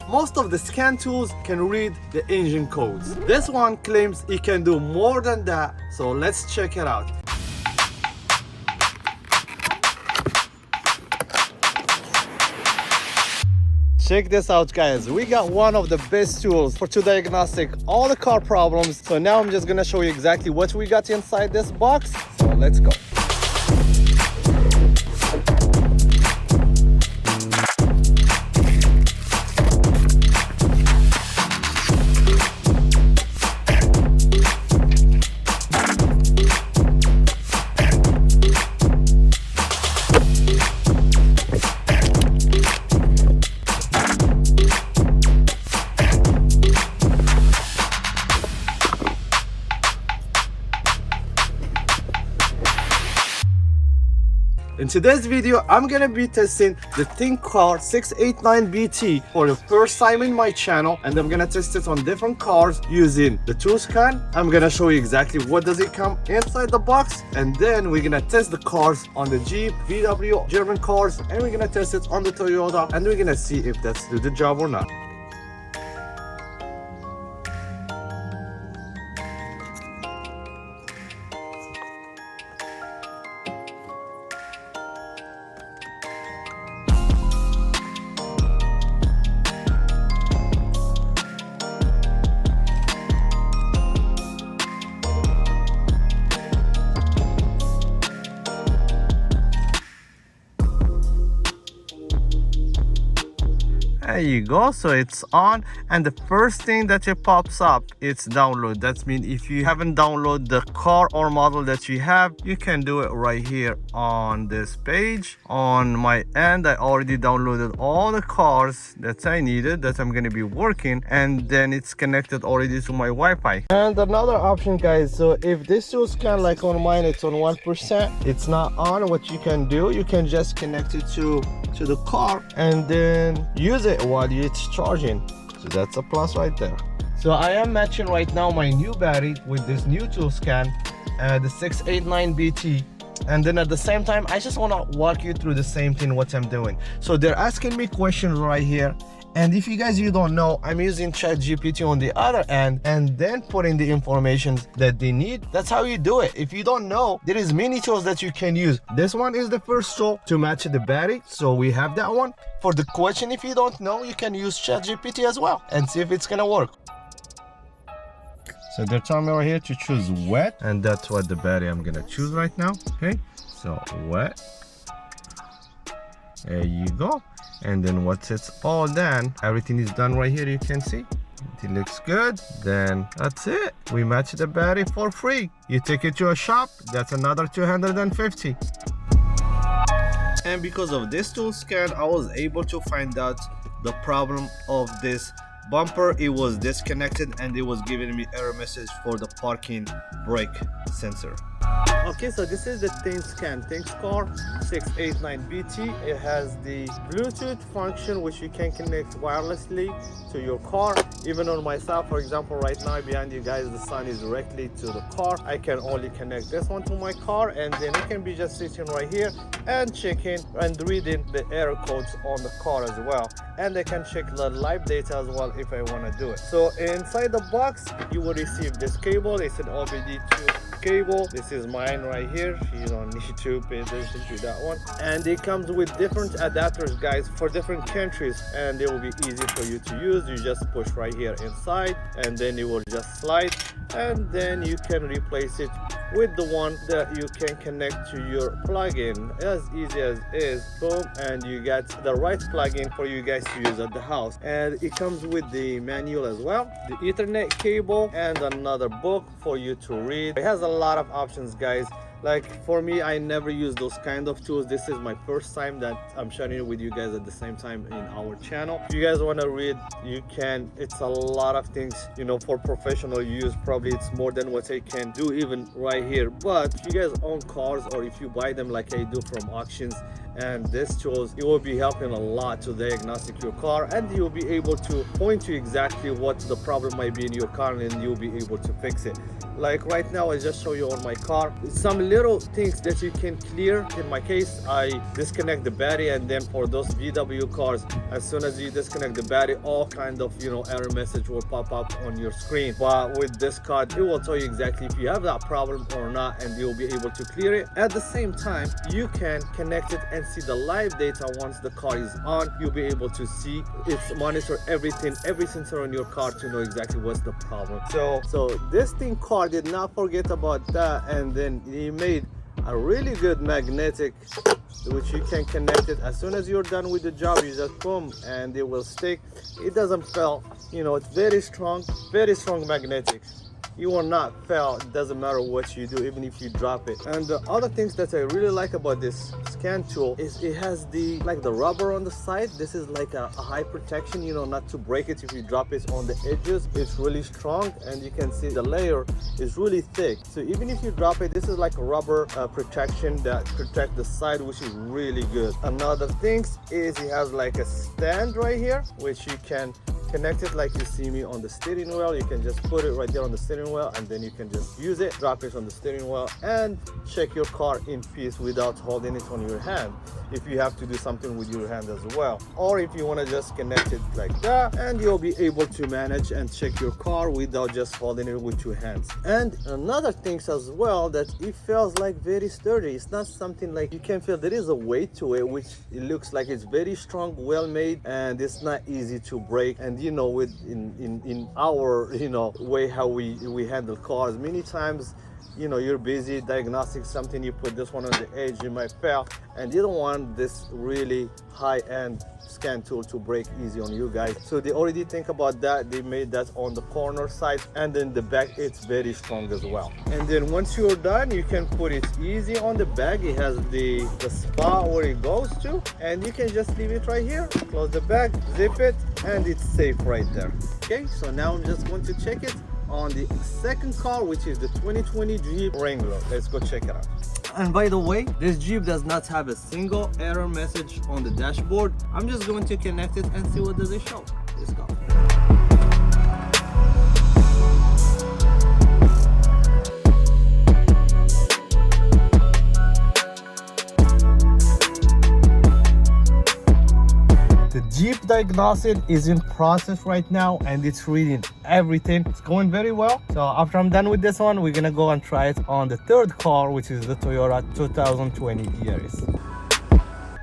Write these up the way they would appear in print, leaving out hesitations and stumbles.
most of the scan tools can read the engine codes. This one claims it can do more than that, so let's check it out. Check this out, guys. We got one of the best tools to diagnostic all the car problems. So now I'm just gonna show you exactly what we got inside this box. So let's go. In today's video, I'm gonna be testing the Thinkscan 689BT for the first time in my channel, and I'm gonna test it on different cars using the Thinkscan. I'm gonna show you exactly what does it come inside the box, and then we're gonna test the cars on the Jeep, VW, German cars, and we're gonna test it on the Toyota, and we're gonna see if that's do the job or not. There you go, so it's on, and the first thing that it pops up, it's download. That means if you haven't downloaded the car or model that you have, you can do it right here on this page. On my end, I already downloaded all the cars that I needed that I'm going to be working, and then it's connected already to my Wi-Fi. And another option, guys, so if this tool scan like on mine, it's on 1%, it's not on, what you can do, you can just connect it to the car and then use it while it's charging. So that's a plus right there. So I am matching right now my new battery with this new tool scan, the 689BT, and then at the same time I just want to walk you through the same thing what I'm doing. So they're asking me questions right here, and if you guys don't know, I'm using ChatGPT on the other end and then putting the information that they need. That's how you do it. If you don't know, there is many tools that you can use. This one is the first tool to match the battery, so we have that one. For the question, if you don't know, you can use ChatGPT as well and see if it's gonna work. So they're telling me right here to choose wet, and that's what the battery I'm gonna choose right now. Okay, so wet, there you go. And then once it's all done, everything is done right here, you can see it looks good. Then that's it, we match the battery for free. You take it to a shop, that's another 250. And because of this tool scan, I was able to find out the problem of this bumper. It was disconnected and it was giving me error message for the parking brake sensor. Okay, so this is the Thinkscan 689BT. It has the Bluetooth function which you can connect wirelessly to your car. Even on myself, for example, right now behind you guys, the sun is directly to the car. I can only connect this one to my car, and then I can be just sitting right here and checking and reading the error codes on the car as well. And I can check the live data as well if I want to do it. So inside the box, you will receive this cable. It's an OBD2 cable. This is mine right here. You don't need to pay attention to that one. And it comes with different adapters, guys, for different countries, and it will be easy for you to use. You just push right here inside, and then it will just slide, and then you can replace it with the one that you can connect to your plug-in. As easy as is, boom, and you get the right plug-in for you guys to use at the house. And it comes with the manual as well, the Ethernet cable, and another book for you to read. It has a lot of options, guys. Like for me, I never use those kind of tools. This is my first time that I'm sharing it with you guys at the same time in our channel. If you guys want to read, you can. It's a lot of things, you know, for professional use. Probably it's more than what I can do even right here. But if you guys own cars, or if you buy them like I do from auctions, and this tools, it will be helping a lot to diagnostic your car, and you'll be able to point to exactly what the problem might be in your car, and you'll be able to fix it. Like right now, I just show you on my car some little things that you can clear. In my case, I disconnect the battery, and then for those VW cars, as soon as you disconnect the battery, all kind of error message will pop up on your screen. But with this card, it will tell you exactly if you have that problem or not, and you'll be able to clear it. At the same time, you can connect it and see the live data. Once the car is on, you'll be able to see it's monitor everything, every sensor on your car to know exactly what's the problem. So this thing car did not forget about that, and then he made a really good magnetic which you can connect it. As soon as you're done with the job, you just boom and it will stick. It doesn't fail, it's very strong magnetic. You will not fail. It doesn't matter what you do, even if you drop it. And the other things that I really like about this scan tool is it has the rubber on the side. This is like a high protection, not to break it if you drop it on the edges. It's really strong, and you can see the layer is really thick. So even if you drop it, this is like a rubber protection that protect the side, which is really good. Another thing is it has like a stand right here, which you can connect it like you see me on the steering wheel. You can just put it right there on the steering wheel, and then you can just use it, drop it on the steering wheel, and check your car in peace without holding it on your hand, if you have to do something with your hand as well. Or if you want to just connect it like that, and you'll be able to manage and check your car without just holding it with your hands. And another thing as well, that it feels like very sturdy. It's not something like you can feel there is a weight to it, which it looks like it's very strong, well made, and it's not easy to break. And with in our way how we handle cars, many times you're busy diagnostic something, you put this one on the edge, you might fail, and you don't want this really high-end scan tool to break easy on you guys. So they already think about that. They made that on the corner side, and then the back, it's very strong as well. And then once you're done, you can put it easy on the back. It has the spot where it goes to, and you can just leave it right here, close the back, zip it, and it's safe right there. Okay, so now I'm just going to check it on the second car, which is the 2020 Jeep Wrangler. Let's go check it out. And by the way, this Jeep does not have a single error message on the dashboard. I'm just going to connect it and see what does it show. Let's go. The Jeep Diagnostics is in process right now, and it's reading everything. It's going very well. So after I'm done with this one, we're gonna go and try it on the third car, which is the Toyota 2020 Yaris.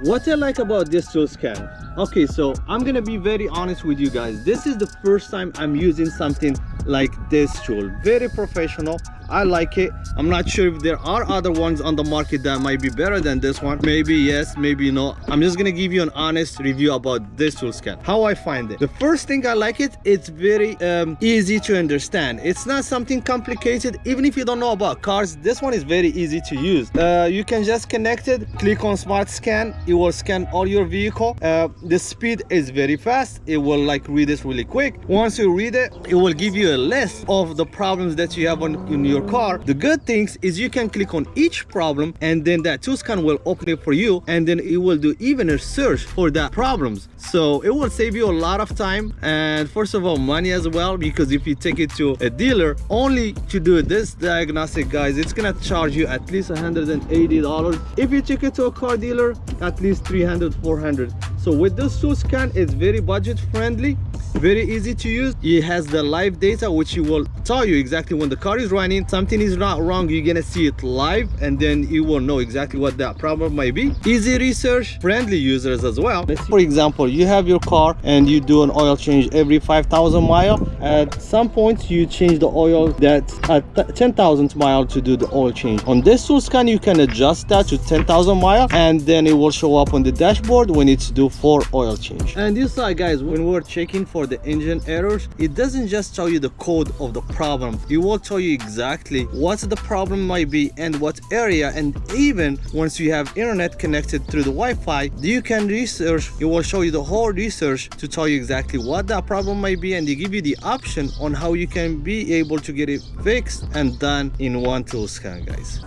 What I like about this tool scan, okay, so I'm gonna be very honest with you guys. This is the first time I'm using something like this tool. Very professional. I like it. I'm not sure if there are other ones on the market that might be better than this one. Maybe yes, maybe no. I'm just gonna give you an honest review about this tool scan, how I find it. The first thing I like it, it's very easy to understand. It's not something complicated. Even if you don't know about cars, this one is very easy to use. You can just connect it, click on smart scan, it will scan all your vehicle. The speed is very fast. It will read it really quick. Once you read it, it will give you a list of the problems that you have in your car. The good things is you can click on each problem, and then that tool scan will open it for you, and then it will do even a search for that problems. So it will save you a lot of time, and first of all money as well, because if you take it to a dealer only to do this diagnostic, guys, it's gonna charge you at least $180. If you take it to a car dealer, at least $300, $400. So with this tool scan, it's very budget friendly, very easy to use. It has the live data, which it will tell you exactly when the car is running, something is not wrong, you're gonna see it live, and then you will know exactly what that problem might be. Easy research, friendly users as well. For example, you have your car and you do an oil change every 5,000 miles. At some point you change the oil that's at 10,000 miles to do the oil change. On this tool scan, you can adjust that to 10,000 miles, and then it will show up on the dashboard when it's due for oil change. And you saw, guys, when we're checking for the engine errors, it doesn't just tell you the code of the problem, it will tell you exactly what the problem might be and what area. And even once you have internet connected through the Wi-Fi, you can research. It will show you the whole research to tell you exactly what that problem might be, and they give you the option on how you can be able to get it fixed and done in one tool scan, guys.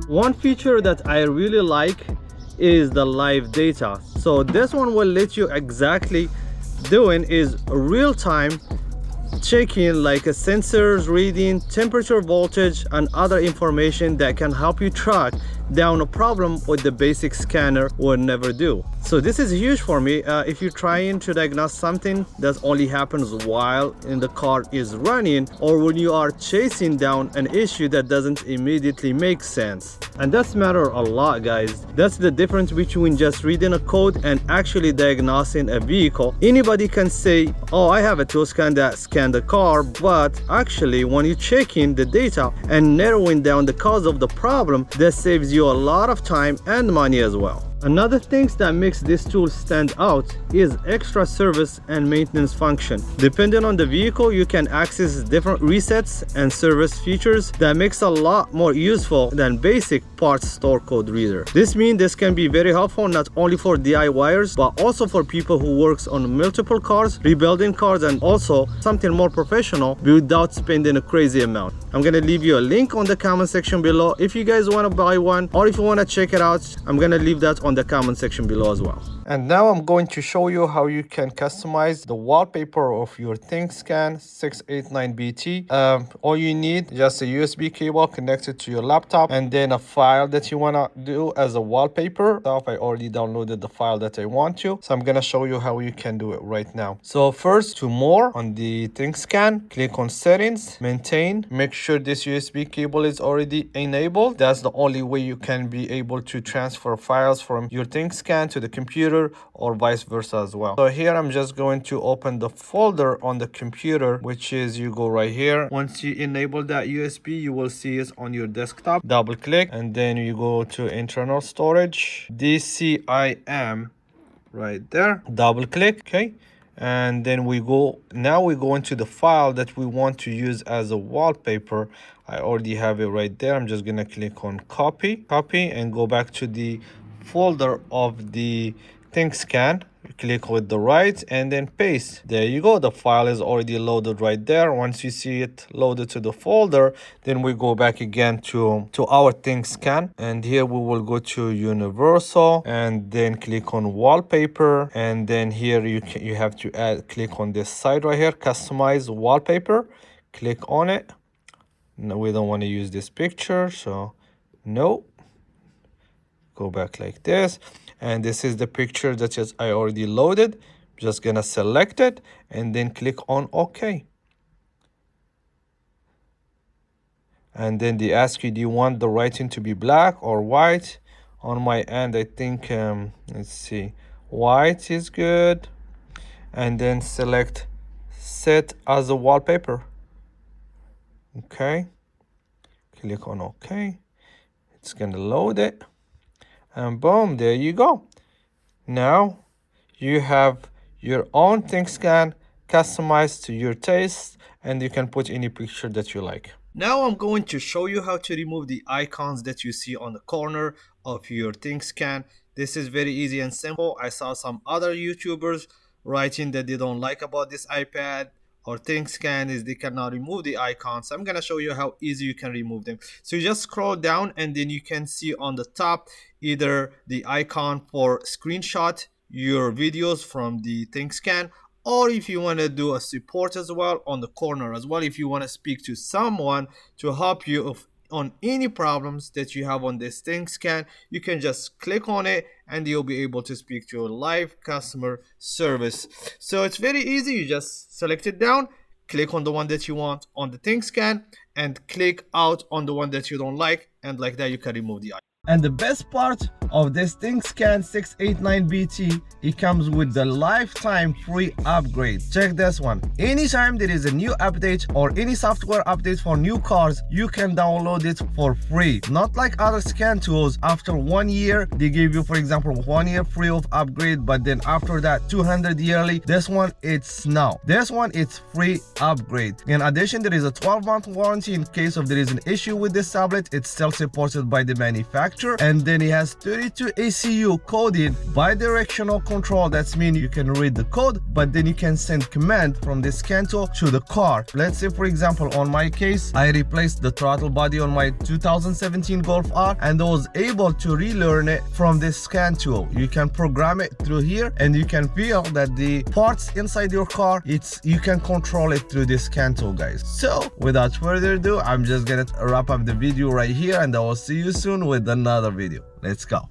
One feature that I really like is the live data. So this one will let you exactly doing is real-time checking like a sensors reading, temperature, voltage, and other information that can help you track down a problem with the basic scanner would never do. So this is huge for me if you're trying to diagnose something that only happens while in the car is running, or when you are chasing down an issue that doesn't immediately make sense. And that's matter a lot, guys. That's the difference between just reading a code and actually diagnosing a vehicle. Anybody can say, oh, I have a tool scan that scanned the car, but actually when you're checking the data and narrowing down the cause of the problem, that saves you a lot of time and money as well. Another thing that makes this tool stand out is extra service and maintenance function. Depending on the vehicle, you can access different resets and service features that makes a lot more useful than basic parts store code reader. This means this can be very helpful not only for DIYers but also for people who works on multiple cars, rebuilding cars, and also something more professional without spending a crazy amount. I'm gonna leave you a link on the comment section below if you guys want to buy one, or if you want to check it out. I'm gonna leave that on the comment section below as well. And now I'm going to show you how you can customize the wallpaper of your Thinkscan 689BT. All you need just a USB cable connected to your laptop, and then a file that you want to do as a wallpaper. I already downloaded the file that I want to, so I'm gonna show you how you can do it right now. So first, to more on the Thinkscan, click on settings, maintain, make sure this USB cable is already enabled. That's the only way you can be able to transfer files from your Thinkscan to the computer, or vice versa as well. So here I'm just going to open the folder on the computer, which is, you go right here. Once you enable that USB, you will see it on your desktop. Double click, and then you go to internal storage, DCIM right there. Double click, okay. And then we go into the file that we want to use as a wallpaper. I already have it right there. I'm just gonna click on copy, and go back to the folder of the Thinkscan. Click with the right and then paste. There you go. The file is already loaded right there. Once you see it loaded to the folder, then we go back again to our Thinkscan, and here we will go to universal and then click on wallpaper, and then here you have to click on this side right here, customize wallpaper. Click on it. No, we don't want to use this picture, so no. Go back like this, and this is the picture that I already loaded. Just gonna select it and then click on OK. And then they ask you, do you want the writing to be black or white? On my end, I think let's see, white is good. And then select set as a wallpaper. Okay, click on OK. It's gonna load it. And boom, there you go. Now you have your own Thinkscan customized to your taste, and you can put any picture that you like. Now I'm going to show you how to remove the icons that you see on the corner of your Thinkscan. This is very easy and simple. I saw some other YouTubers writing that they don't like about this iPad or Thinkscan is they cannot remove the icons. I'm gonna show you how easy you can remove them. So you just scroll down, and then you can see on the top either the icon for screenshot your videos from the Thinkscan, or if you want to do a support as well on the corner as well, if you want to speak to someone to help you on any problems that you have on this Thinkscan, you can just click on it and you'll be able to speak to a live customer service. So it's very easy. You just select it down, click on the one that you want on the Thinkscan, and click out on the one that you don't like, and like that you can remove the icon. And the best part of this Thinkscan 689BT, it comes with the lifetime free upgrade. Check this one. Anytime there is a new update or any software update for new cars, you can download it for free. Not like other scan tools, after 1 year, they give you, for example, 1 year free of upgrade, but then after that, 200 yearly. This one, it's now. This one, it's free upgrade. In addition, there is a 12-month warranty in case of there is an issue with this tablet. It's still supported by the manufacturer. detector, and then it has 32 ECU coding, bi-directional control. That's mean you can read the code, but then you can send command from this scan tool to the car. Let's say, for example, on my case, I replaced the throttle body on my 2017 Golf R, and I was able to relearn it from this scan tool. You can program it through here, and you can feel that the parts inside your car, you can control it through this scan tool, guys. So without further ado, I'm just gonna wrap up the video right here, and I will see you soon with another video. Let's go.